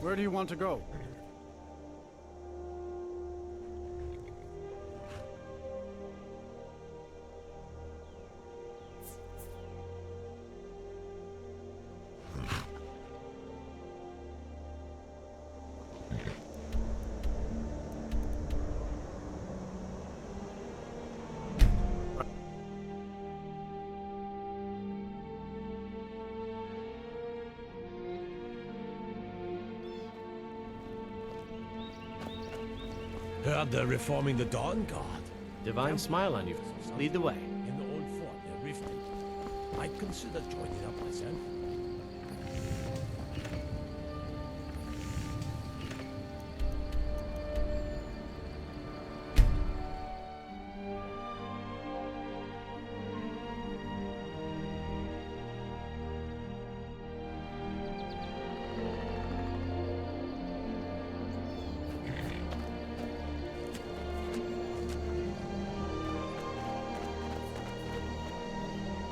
Where do you want to go? Heard they're reforming the Dawn Guard. Divine smile on you. Lead the way. In the old fort near Riften. I'd consider joining up myself.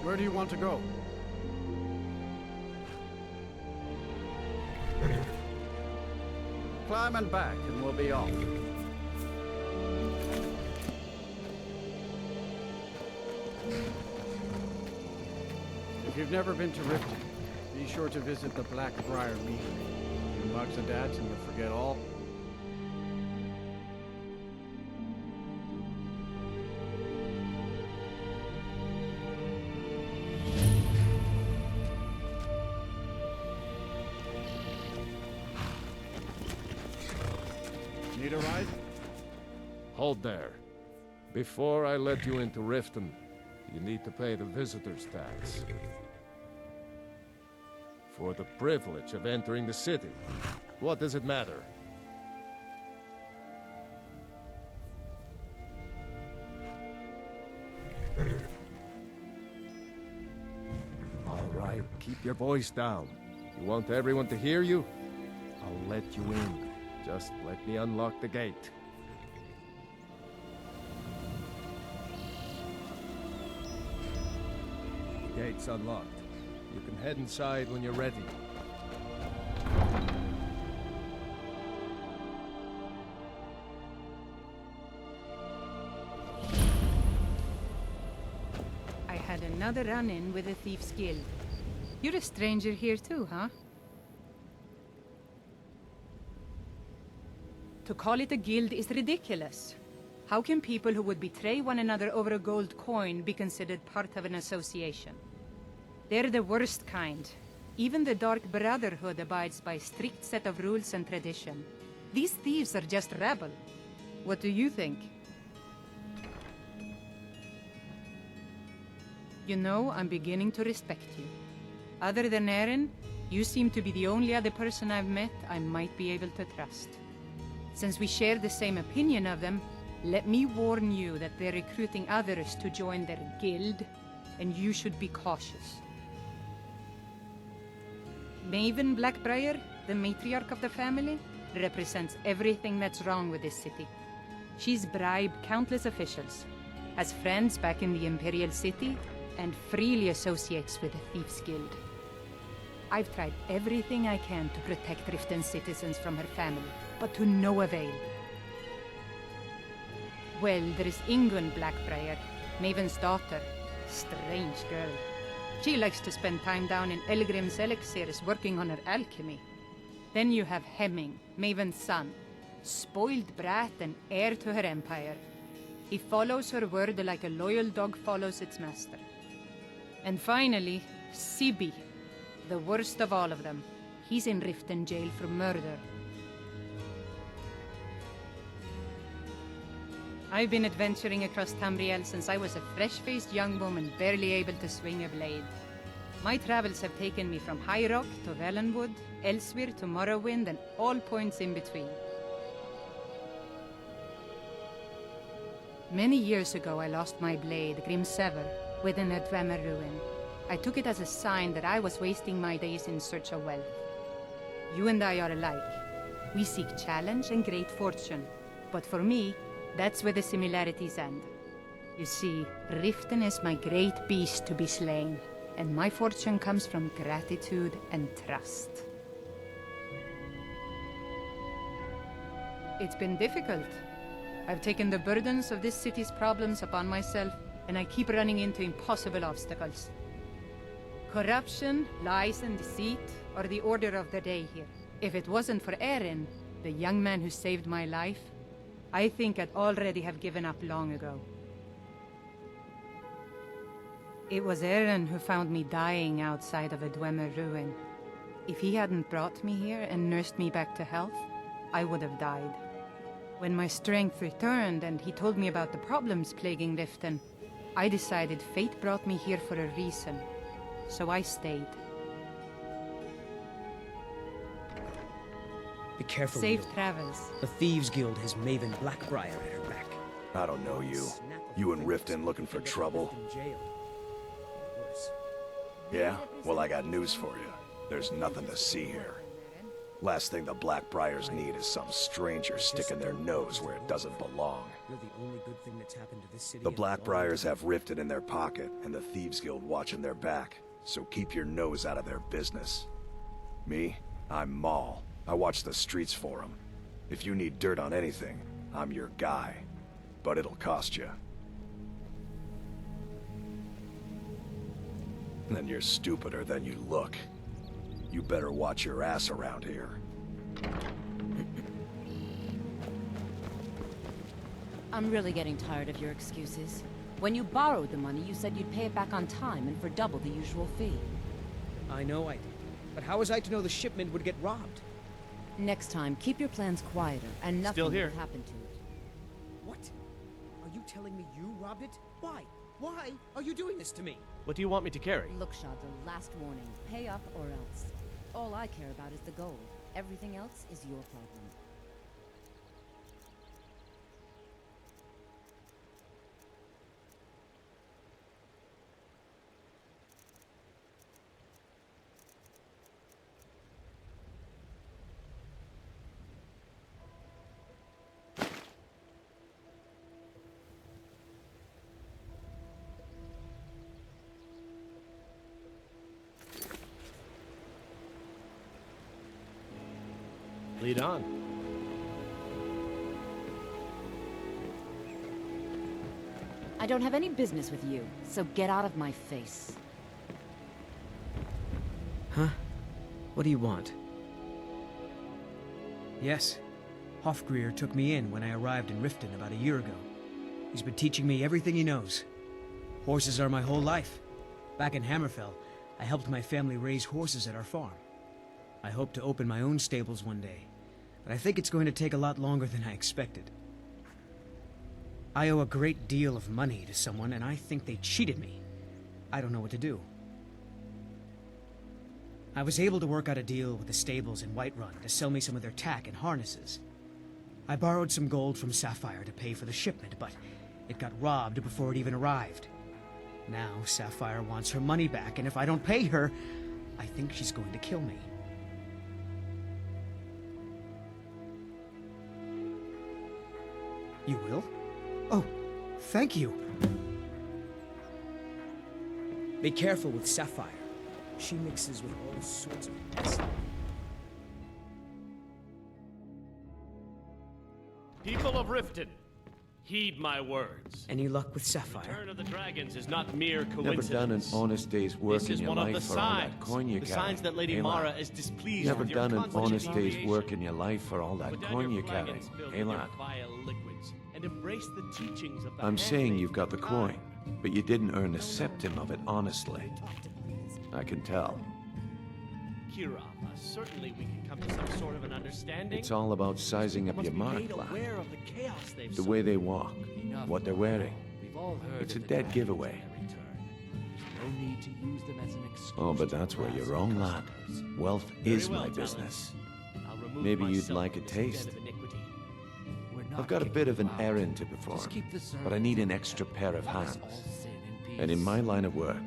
Where do you want to go? Climb and back, and we'll be off. If you've never been to Riften, be sure to visit the Blackbriar Meadery. In mugs and dads, and you'll forget all. Need a ride? Hold there. Before I let you into Riften, you need to pay the visitor's tax. For the privilege of entering the city. What does it matter? All right, keep your voice down. You want everyone to hear you? I'll let you in. Just let me unlock the gate. The gate's unlocked. You can head inside when you're ready. I had another run-in with the Thieves' Guild. You're a stranger here too, huh? To call it a guild is ridiculous. How can people who would betray one another over a gold coin be considered part of an association? They're the worst kind. Even the Dark Brotherhood abides by a strict set of rules and tradition. These thieves are just rabble. What do you think? You know, I'm beginning to respect you. Other than Eren, you seem to be the only other person I've met I might be able to trust. Since we share the same opinion of them, let me warn you that they're recruiting others to join their guild, and you should be cautious. Maven Blackbriar, the matriarch of the family, represents everything that's wrong with this city. She's bribed countless officials, has friends back in the Imperial City, and freely associates with the Thieves' Guild. I've tried everything I can to protect Riften citizens from her family, but to no avail. Well, there is Ingun Blackbriar, Maven's daughter. Strange girl. She likes to spend time down in Elgrim's elixirs working on her alchemy. Then you have Hemming, Maven's son. Spoiled brat and heir to her empire. He follows her word like a loyal dog follows its master. And finally, Sibi, the worst of all of them. He's in Riften jail for murder. I've been adventuring across Tamriel since I was a fresh-faced young woman barely able to swing a blade. My travels have taken me from High Rock to Valenwood, Elsewhere to Morrowind, and all points in between. Many years ago I lost my blade, Grimsever, within a Dwemer ruin. I took it as a sign that I was wasting my days in search of wealth. You and I are alike. We seek challenge and great fortune. But for me, that's where the similarities end. You see, Riften is my great beast to be slain, and my fortune comes from gratitude and trust. It's been difficult. I've taken the burdens of this city's problems upon myself, and I keep running into impossible obstacles. Corruption, lies, and deceit are the order of the day here. If it wasn't for Eren, the young man who saved my life, I think I'd already have given up long ago. It was Eren who found me dying outside of a Dwemer ruin. If he hadn't brought me here and nursed me back to health, I would have died. When my strength returned and he told me about the problems plaguing Riften, I decided fate brought me here for a reason, so I stayed. Be careful, Safe Neil. travels. The Thieves Guild has Maven Blackbriar at her back. I don't know you. You and Riften looking for trouble? Yeah? Well, I got news for you. There's nothing to see here. Last thing the Blackbriars need is some stranger sticking their nose where it doesn't belong. You're the only good thing that's happened to this city. The Blackbriars have Riften in their pocket, and the Thieves Guild watching their back, so keep your nose out of their business. Me? I'm Maul. I watch the streets for them. If you need dirt on anything, I'm your guy. But it'll cost you. Then you're stupider than you look. You better watch your ass around here. I'm really getting tired of your excuses. When you borrowed the money, you said you'd pay it back on time and for double the usual fee. I know I did. But how was I to know the shipment would get robbed? Next time, keep your plans quieter and nothing Still here. will happen to it. What? Are you telling me you robbed it? Why? Why are you doing this to me? What do you want me to carry? Look, Shad, the last warning. Pay up or else. All I care about is the gold. Everything else is your problem. Lead on. I don't have any business with you, so get out of my face. Huh? What do you want? Yes. Hofgrir took me in when I arrived in Riften about a year ago. He's been teaching me everything he knows. Horses are my whole life. Back in Hammerfell, I helped my family raise horses at our farm. I hope to open my own stables one day, but I think it's going to take a lot longer than I expected. I owe a great deal of money to someone, and I think they cheated me. I don't know what to do. I was able to work out a deal with the stables in Whiterun to sell me some of their tack and harnesses. I borrowed some gold from Sapphire to pay for the shipment, but it got robbed before it even arrived. Now Sapphire wants her money back, and if I don't pay her, I think she's going to kill me. You will? Oh, thank you. Be careful with Sapphire. She mixes with all sorts of mess. People of Riften, heed my words. Any luck with Sapphire? Return of the Dragons is not mere Never coincidence. done an honest day's work This in is your one of life the for all signs. that coin you The carry. signs that Lady Hey, lad. Mara is displeased Never with your done an constant honest day's deviation. work in your life for all that Put down coin your you carry. flagons filled Hey, with your lad. vile liquids and embrace the teachings of the I'm saying handmaids you've got the of coin, time. but you didn't earn a septim of it honestly. I can tell. Kira, certainly we can come to some sort of an understanding. It's all about sizing up Must your be mark, made lad. aware of the chaos they've The way they walk, what they're wearing. It's a dead giveaway. Oh, but that's where you're wrong, lad. Wealth is my business. Maybe you'd like a taste. I've got a bit of an errand to perform, but I need an extra pair of hands. And in my line of work,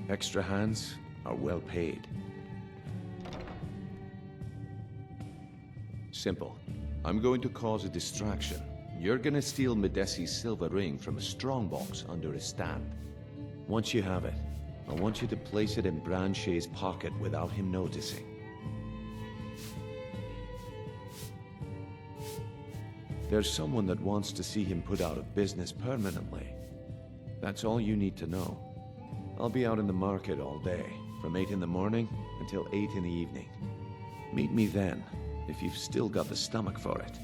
extra hands are well paid. Simple. I'm going to cause a distraction. You're gonna steal Medesi's silver ring from a strongbox under his stand. Once you have it, I want you to place it in Branchay's pocket without him noticing. There's someone that wants to see him put out of business permanently. That's all you need to know. I'll be out in the market all day, from 8 in the morning until 8 in the evening. Meet me then, if you've still got the stomach for it.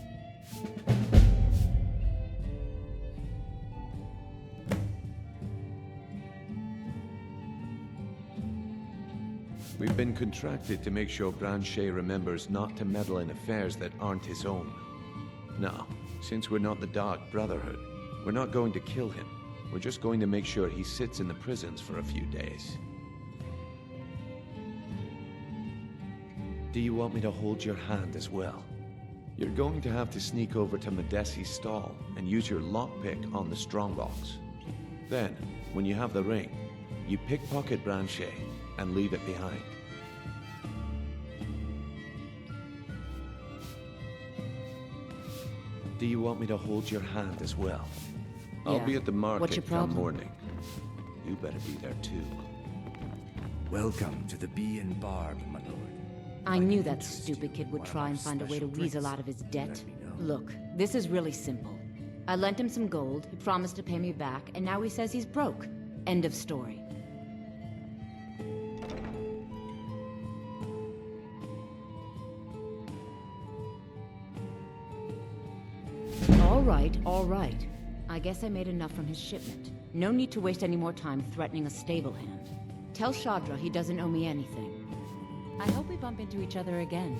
We've been contracted to make sure Branchet remembers not to meddle in affairs that aren't his own. Now, since we're not the Dark Brotherhood, we're not going to kill him. We're just going to make sure he sits in the prisons for a few days. Do you want me to hold your hand as well? You're going to have to sneak over to Medesi's stall and use your lockpick on the strongbox. Then, when you have the ring, you pickpocket Branchet and leave it behind. Do you want me to hold your hand as well? I'll be at the market come morning. You better be there too. Welcome to the Bee and Barb, my lord. I knew that stupid kid would try and find a way to weasel out of his debt. Look, this is really simple. I lent him some gold, he promised to pay me back, and now he says he's broke. End of story. All right. I guess I made enough from his shipment. No need to waste any more time threatening a stable hand. Tell Shadra he doesn't owe me anything. I hope we bump into each other again.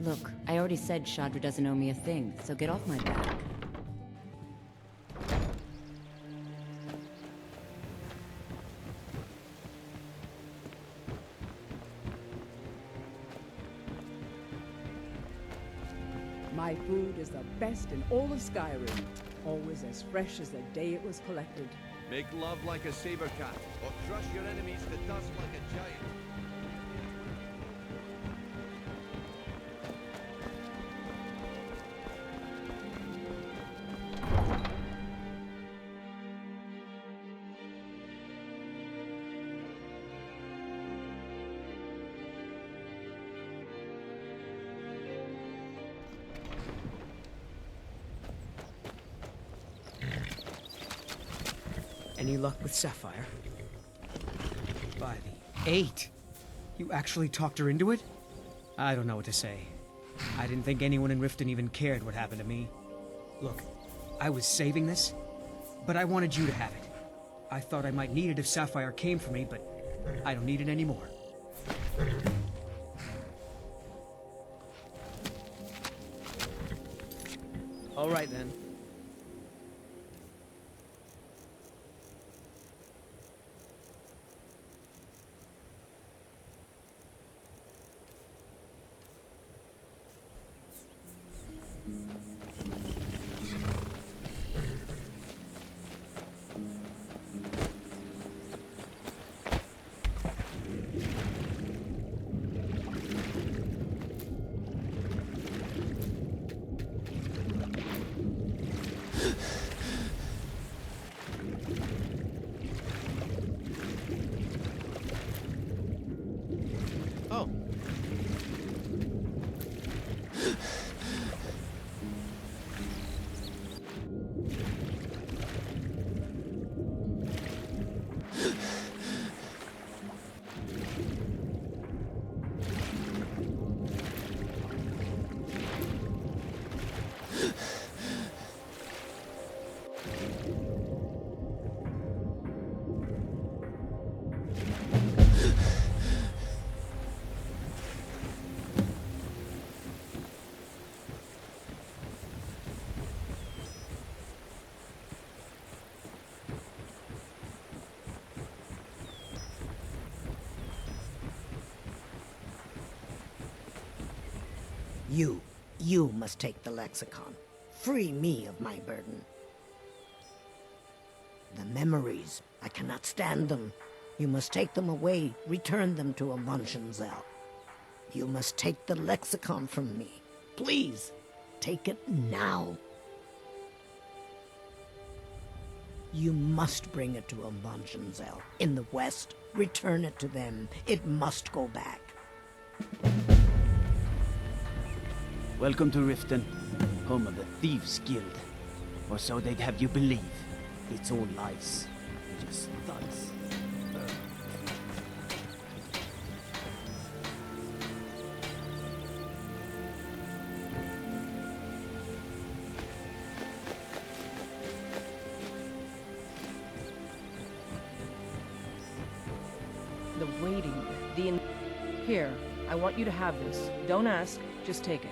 Look, I already said Shadra doesn't owe me a thing, so get off my back. My food is the best in all of Skyrim. Always as fresh as the day it was collected. Make love like a saber cat, or crush your enemies to dust like a giant. Any luck with Sapphire? By the 8! You actually talked her into it? I don't know what to say. I didn't think anyone in Riften even cared what happened to me. Look, I was saving this, but I wanted you to have it. I thought I might need it if Sapphire came for me, but I don't need it anymore. All right then. You must take the lexicon. Free me of my burden. The memories, I cannot stand them. You must take them away, return them to Amunshenzell. You must take the lexicon from me. Please, take it now. You must bring it to Amunshenzell. In the west, return it to them. It must go back. Welcome to Riften, home of the Thieves Guild. Or so they'd have you believe. It's all lies. Just thugs. The waiting, Here, I want you to have this. Don't ask, just take it.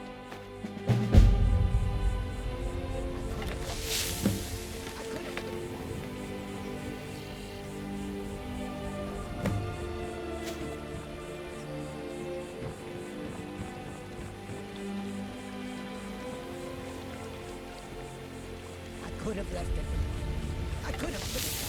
I could have left it. I could have put it down.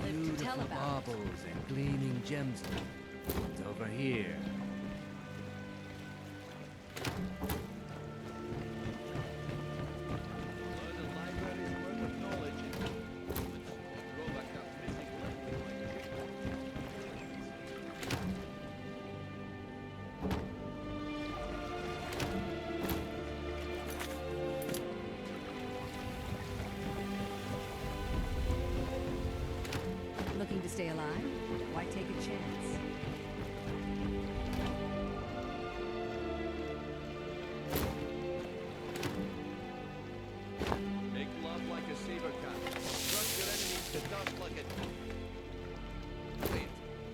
Beautiful baubles and gleaming gemstones over here. Looking to stay alive? Why take a chance? Make love like a saber cat. Crush your enemies to dust like a... Wait,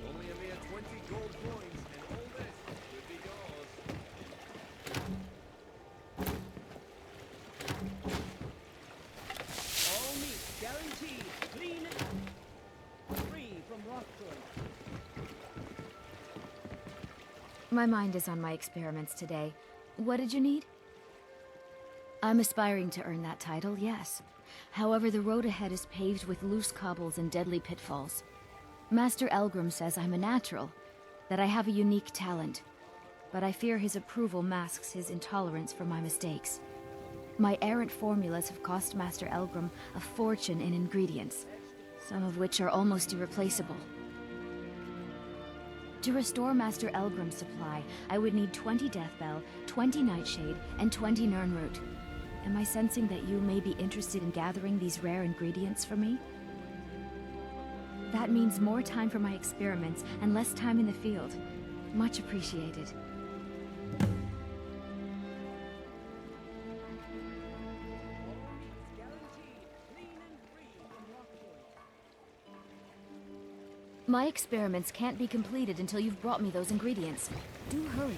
only a mere 20 gold coins, and all this would be yours. All meat, guaranteed, clean, free from rockwood. My mind is on my experiments today. What did you need? I'm aspiring to earn that title, yes. However, the road ahead is paved with loose cobbles and deadly pitfalls. Master Elgrim says I'm a natural, that I have a unique talent, but I fear his approval masks his intolerance for my mistakes. My errant formulas have cost Master Elgrim a fortune in ingredients, some of which are almost irreplaceable. To restore Master Elgrim's supply, I would need 20 Deathbell, 20 Nightshade, and 20 Nirnroot. Am I sensing that you may be interested in gathering these rare ingredients for me? That means more time for my experiments and less time in the field. Much appreciated. My experiments can't be completed until you've brought me those ingredients. Do hurry.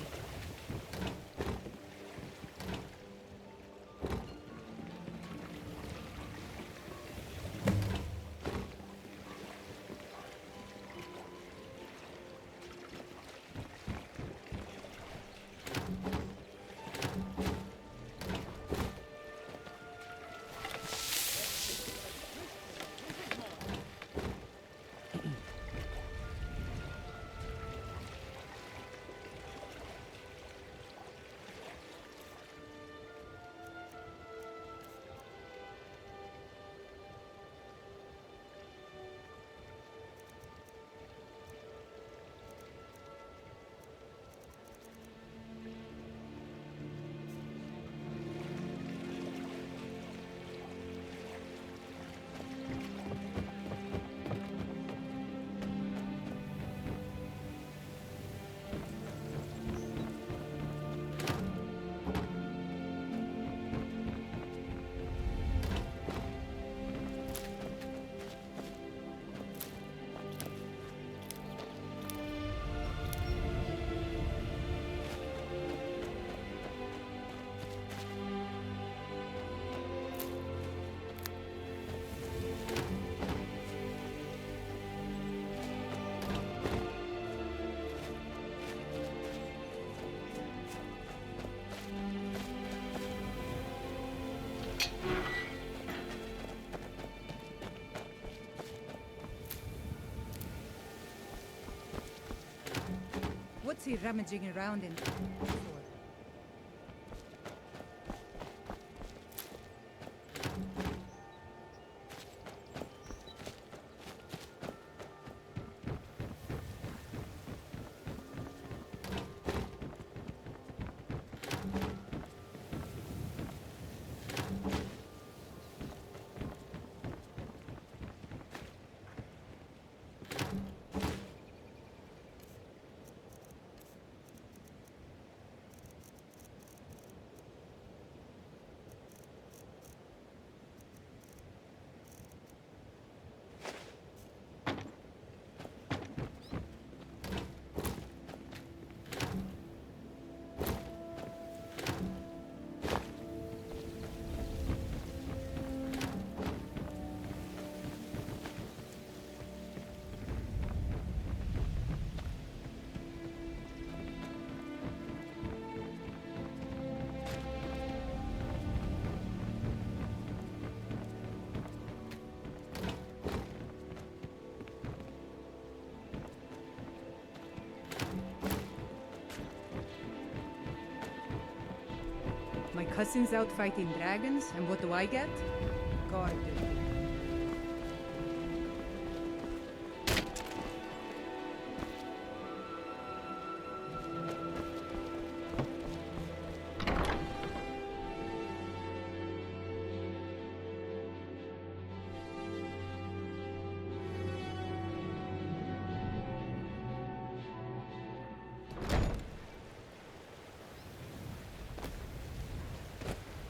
What's he rummaging around in for? My cousin's out fighting dragons, and what do I get? Guarded.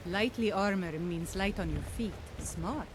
Lightly armor means light on your feet. Smart.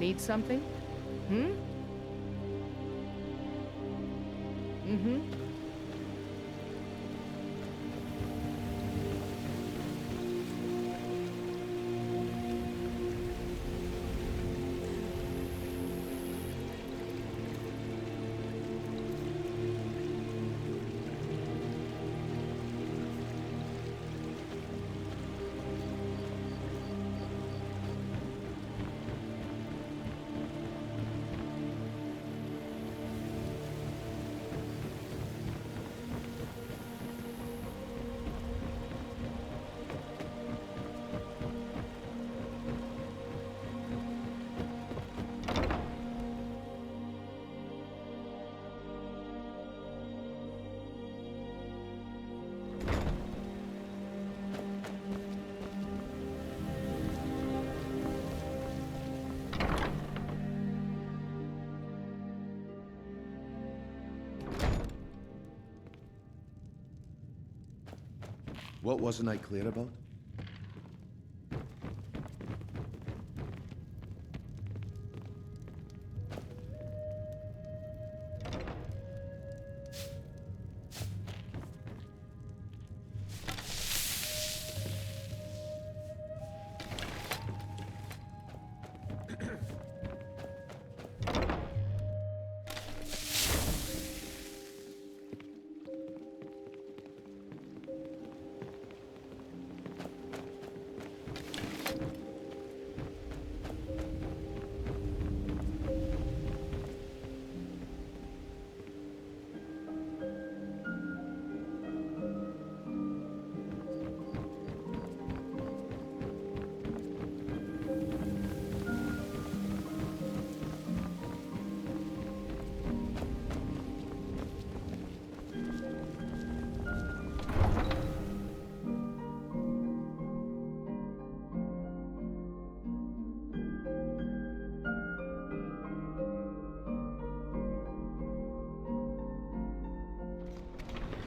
Need something? Hmm? Mm-hmm. What wasn't I clear about?